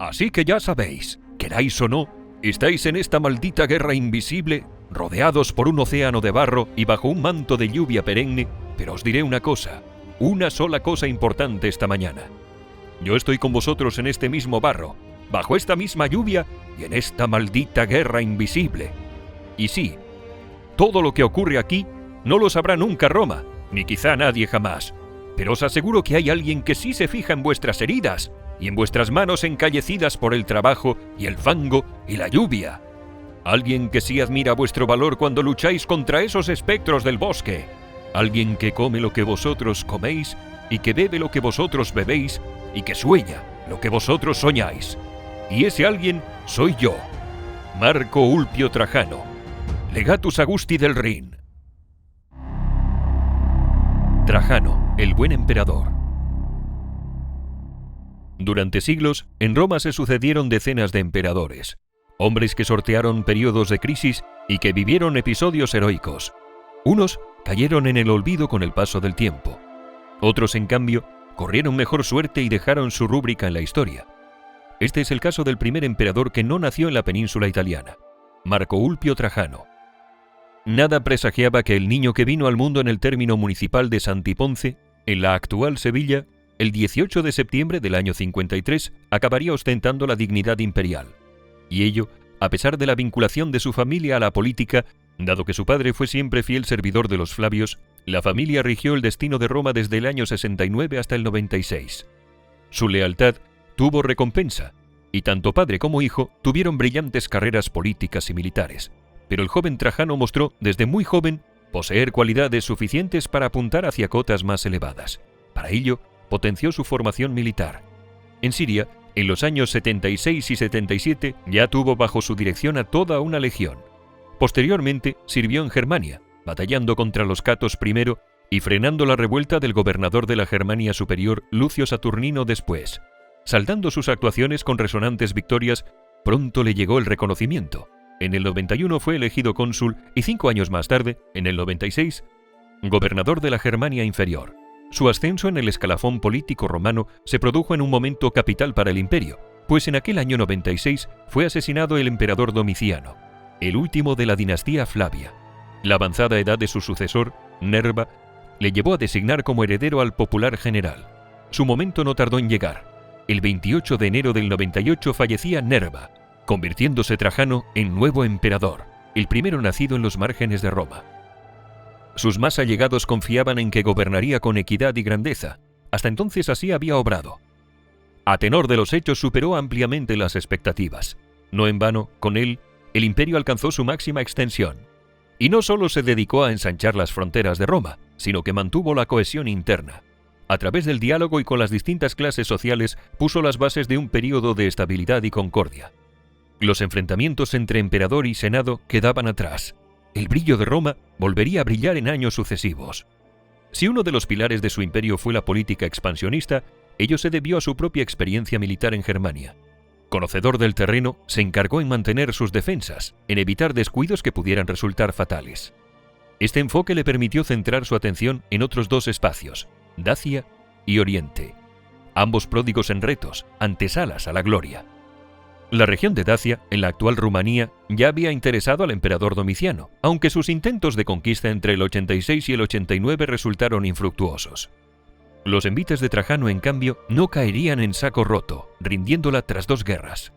Así que ya sabéis, queráis o no, estáis en esta maldita guerra invisible, rodeados por un océano de barro y bajo un manto de lluvia perenne, pero os diré una sola cosa importante esta mañana. Yo estoy con vosotros en este mismo barro, bajo esta misma lluvia y en esta maldita guerra invisible. Y sí, todo lo que ocurre aquí no lo sabrá nunca Roma, ni quizá nadie jamás. Pero os aseguro que hay alguien que sí se fija en vuestras heridas y en vuestras manos encallecidas por el trabajo y el fango y la lluvia. Alguien que sí admira vuestro valor cuando lucháis contra esos espectros del bosque. Alguien que come lo que vosotros coméis y que bebe lo que vosotros bebéis y que sueña lo que vosotros soñáis. Y ese alguien soy yo, Marco Ulpio Trajano, Legatus Augusti del Rin. Trajano, el buen emperador. Durante siglos, en Roma se sucedieron decenas de emperadores, hombres que sortearon periodos de crisis y que vivieron episodios heroicos. Unos cayeron en el olvido con el paso del tiempo. Otros, en cambio, corrieron mejor suerte y dejaron su rúbrica en la historia. Este es el caso del primer emperador que no nació en la península italiana, Marco Ulpio Trajano. Nada presagiaba que el niño que vino al mundo en el término municipal de Santiponce, en la actual Sevilla, el 18 de septiembre del año 53, acabaría ostentando la dignidad imperial. Y ello, a pesar de la vinculación de su familia a la política, dado que su padre fue siempre fiel servidor de los Flavios, la familia rigió el destino de Roma desde el año 69 hasta el 96. Su lealtad tuvo recompensa, y tanto padre como hijo tuvieron brillantes carreras políticas y militares. Pero el joven Trajano mostró, desde muy joven, poseer cualidades suficientes para apuntar hacia cotas más elevadas. Para ello, potenció su formación militar. En Siria, en los años 76 y 77, ya tuvo bajo su dirección a toda una legión. Posteriormente, sirvió en Germania, batallando contra los catos primero y frenando la revuelta del gobernador de la Germania Superior, Lucio Saturnino, después. Saldando sus actuaciones con resonantes victorias, pronto le llegó el reconocimiento. En el 91 fue elegido cónsul y 5 años más tarde, en el 96, gobernador de la Germania Inferior. Su ascenso en el escalafón político romano se produjo en un momento capital para el imperio, pues en aquel año 96 fue asesinado el emperador Domiciano, el último de la dinastía Flavia. La avanzada edad de su sucesor, Nerva, le llevó a designar como heredero al popular general. Su momento no tardó en llegar. El 28 de enero del 98 fallecía Nerva, convirtiéndose Trajano en nuevo emperador, el primero nacido en los márgenes de Roma. Sus más allegados confiaban en que gobernaría con equidad y grandeza. Hasta entonces así había obrado. A tenor de los hechos superó ampliamente las expectativas. No en vano, con él, el imperio alcanzó su máxima extensión. Y no solo se dedicó a ensanchar las fronteras de Roma, sino que mantuvo la cohesión interna. A través del diálogo y con las distintas clases sociales puso las bases de un período de estabilidad y concordia. Los enfrentamientos entre emperador y senado quedaban atrás. El brillo de Roma volvería a brillar en años sucesivos. Si uno de los pilares de su imperio fue la política expansionista, ello se debió a su propia experiencia militar en Germania. Conocedor del terreno, se encargó en mantener sus defensas, en evitar descuidos que pudieran resultar fatales. Este enfoque le permitió centrar su atención en otros dos espacios, Dacia y Oriente, ambos pródigos en retos, antesalas a la gloria. La región de Dacia, en la actual Rumanía, ya había interesado al emperador Domiciano, aunque sus intentos de conquista entre el 86 y el 89 resultaron infructuosos. Los envites de Trajano, en cambio, no caerían en saco roto, rindiéndola tras 2 guerras.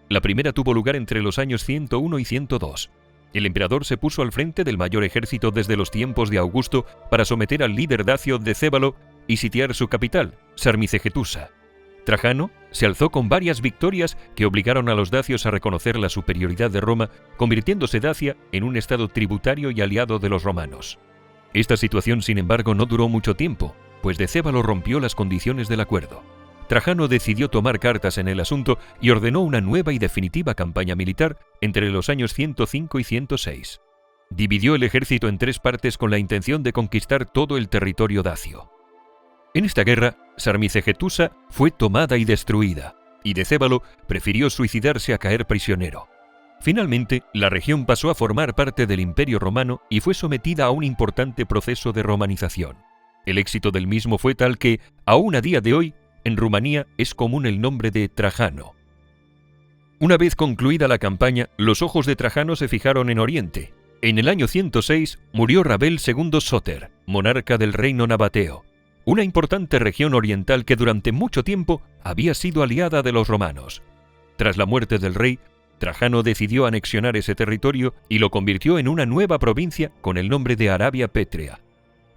La primera tuvo lugar entre los años 101 y 102. El emperador se puso al frente del mayor ejército desde los tiempos de Augusto para someter al líder dacio Decébalo y sitiar su capital, Sarmizegetusa. Trajano se alzó con varias victorias que obligaron a los dacios a reconocer la superioridad de Roma, convirtiéndose Dacia en un estado tributario y aliado de los romanos. Esta situación, sin embargo, no duró mucho tiempo, pues Decébalo rompió las condiciones del acuerdo. Trajano decidió tomar cartas en el asunto y ordenó una nueva y definitiva campaña militar entre los años 105 y 106. Dividió el ejército en 3 partes con la intención de conquistar todo el territorio dacio. En esta guerra, Sarmizegetusa fue tomada y destruida, y Decébalo prefirió suicidarse a caer prisionero. Finalmente, la región pasó a formar parte del Imperio Romano y fue sometida a un importante proceso de romanización. El éxito del mismo fue tal que, aún a día de hoy, en Rumanía es común el nombre de Trajano, Una vez concluida la campaña, los ojos de Trajano se fijaron en Oriente. En el año 106 murió Rabel II Sóter, monarca del reino nabateo, una importante región oriental que durante mucho tiempo había sido aliada de los romanos. Tras la muerte del rey, Trajano decidió anexionar ese territorio y lo convirtió en una nueva provincia con el nombre de Arabia Pétrea.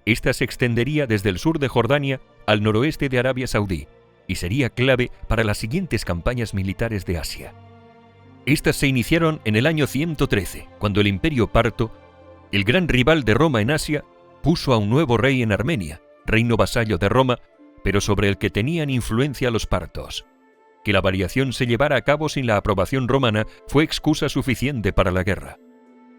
Esta se extendería desde el sur de Jordania al noroeste de Arabia Saudí y sería clave para las siguientes campañas militares de Asia. Estas se iniciaron en el año 113, cuando el Imperio Parto, el gran rival de Roma en Asia, puso a un nuevo rey en Armenia, reino vasallo de Roma, pero sobre el que tenían influencia los partos. Que la variación se llevara a cabo sin la aprobación romana fue excusa suficiente para la guerra.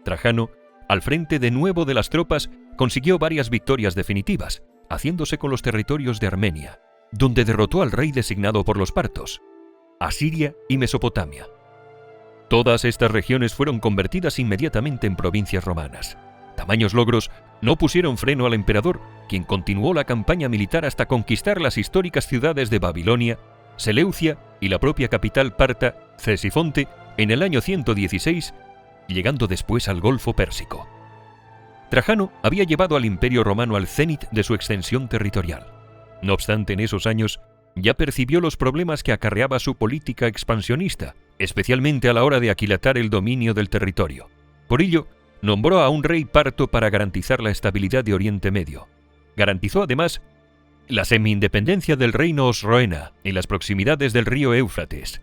Trajano, al frente de nuevo de las tropas, consiguió varias victorias definitivas, haciéndose con los territorios de Armenia, donde derrotó al rey designado por los partos, Asiria y Mesopotamia. Todas estas regiones fueron convertidas inmediatamente en provincias romanas. Tamaños logros no pusieron freno al emperador, quien continuó la campaña militar hasta conquistar las históricas ciudades de Babilonia, Seleucia y la propia capital parta, Ctesifonte, en el año 116, llegando después al Golfo Pérsico. Trajano había llevado al Imperio Romano al cénit de su extensión territorial. No obstante, en esos años ya percibió los problemas que acarreaba su política expansionista, especialmente a la hora de aquilatar el dominio del territorio. Por ello, nombró a un rey parto para garantizar la estabilidad de Oriente Medio. Garantizó además la semi-independencia del reino Osroena en las proximidades del río Éufrates.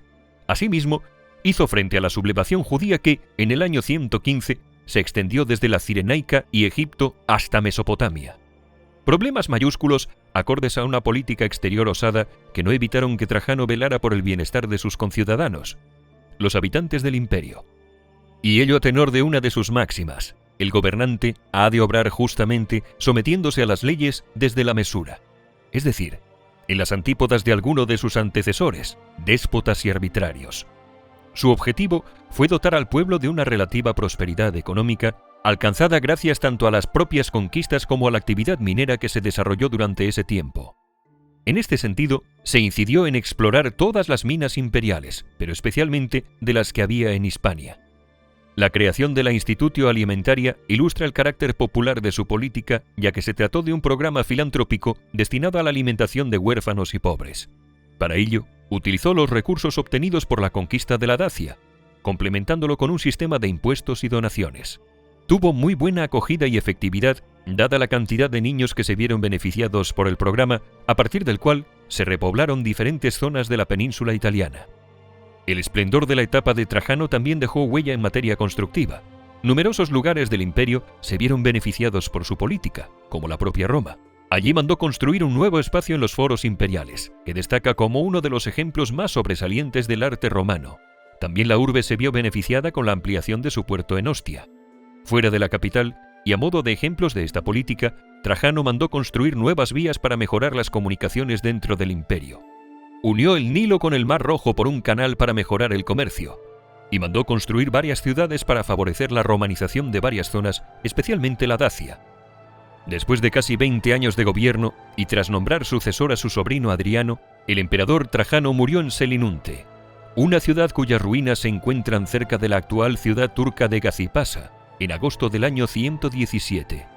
Asimismo, hizo frente a la sublevación judía que, en el año 115, se extendió desde la Cirenaica y Egipto hasta Mesopotamia. Problemas mayúsculos acordes a una política exterior osada que no evitaron que Trajano velara por el bienestar de sus conciudadanos, los habitantes del imperio. Y ello a tenor de una de sus máximas: el gobernante ha de obrar justamente sometiéndose a las leyes desde la mesura, es decir, en las antípodas de alguno de sus antecesores, déspotas y arbitrarios. Su objetivo fue dotar al pueblo de una relativa prosperidad económica, alcanzada gracias tanto a las propias conquistas como a la actividad minera que se desarrolló durante ese tiempo. En este sentido, se incidió en explorar todas las minas imperiales, pero especialmente de las que había en Hispania. La creación de la Institutio Alimentaria ilustra el carácter popular de su política, ya que se trató de un programa filantrópico destinado a la alimentación de huérfanos y pobres. Para ello, utilizó los recursos obtenidos por la conquista de la Dacia, complementándolo con un sistema de impuestos y donaciones. Tuvo muy buena acogida y efectividad, dada la cantidad de niños que se vieron beneficiados por el programa, a partir del cual se repoblaron diferentes zonas de la península italiana. El esplendor de la etapa de Trajano también dejó huella en materia constructiva. Numerosos lugares del imperio se vieron beneficiados por su política, como la propia Roma. Allí mandó construir un nuevo espacio en los foros imperiales, que destaca como uno de los ejemplos más sobresalientes del arte romano. También la urbe se vio beneficiada con la ampliación de su puerto en Ostia. Fuera de la capital, y a modo de ejemplos de esta política, Trajano mandó construir nuevas vías para mejorar las comunicaciones dentro del imperio. Unió el Nilo con el Mar Rojo por un canal para mejorar el comercio, y mandó construir varias ciudades para favorecer la romanización de varias zonas, especialmente la Dacia. Después de casi 20 años de gobierno, y tras nombrar sucesor a su sobrino Adriano, el emperador Trajano murió en Selinunte, una ciudad cuyas ruinas se encuentran cerca de la actual ciudad turca de Gazipasa, en agosto del año 117.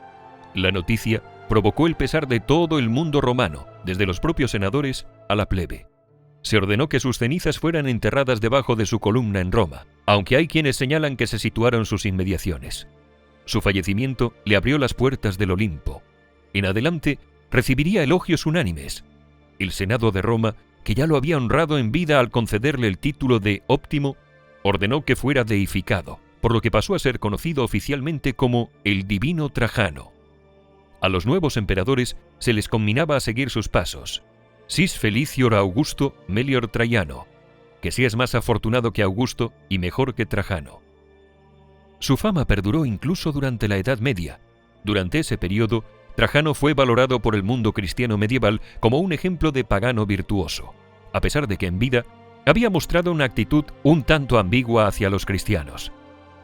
La noticia provocó el pesar de todo el mundo romano, desde los propios senadores a la plebe. Se ordenó que sus cenizas fueran enterradas debajo de su columna en Roma, aunque hay quienes señalan que se situaron sus inmediaciones. Su fallecimiento le abrió las puertas del Olimpo. En adelante recibiría elogios unánimes. El Senado de Roma, que ya lo había honrado en vida al concederle el título de óptimo, ordenó que fuera deificado, por lo que pasó a ser conocido oficialmente como el Divino Trajano. A los nuevos emperadores se les conminaba a seguir sus pasos. Sis felicior Augusto melior Traiano, que seas más afortunado que Augusto y mejor que Trajano. Su fama perduró incluso durante la Edad Media. Durante ese periodo, Trajano fue valorado por el mundo cristiano medieval como un ejemplo de pagano virtuoso, a pesar de que en vida había mostrado una actitud un tanto ambigua hacia los cristianos.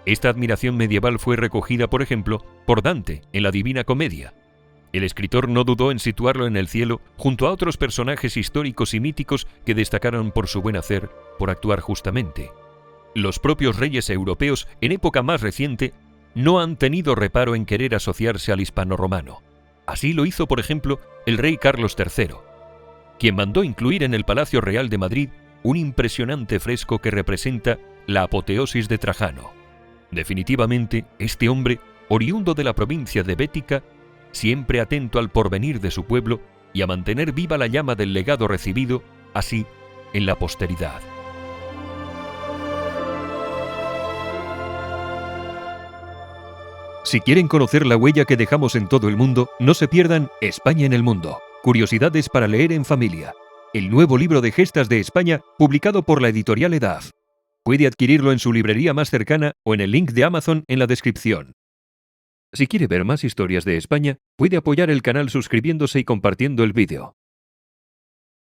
Esta admiración medieval fue recogida, por ejemplo, por Dante en la Divina Comedia. El escritor no dudó en situarlo en el cielo junto a otros personajes históricos y míticos que destacaron por su buen hacer, por actuar justamente. Los propios reyes europeos, en época más reciente, no han tenido reparo en querer asociarse al hispano-romano. Así lo hizo, por ejemplo, el rey Carlos III, quien mandó incluir en el Palacio Real de Madrid un impresionante fresco que representa la apoteosis de Trajano. Definitivamente, este hombre, oriundo de la provincia de Bética, siempre atento al porvenir de su pueblo y a mantener viva la llama del legado recibido, así, en la posteridad. Si quieren conocer la huella que dejamos en todo el mundo, no se pierdan España en el Mundo. Curiosidades para leer en familia. El nuevo libro de gestas de España, publicado por la editorial EDAF. Puede adquirirlo en su librería más cercana o en el link de Amazon en la descripción. Si quiere ver más historias de España, puede apoyar el canal suscribiéndose y compartiendo el vídeo.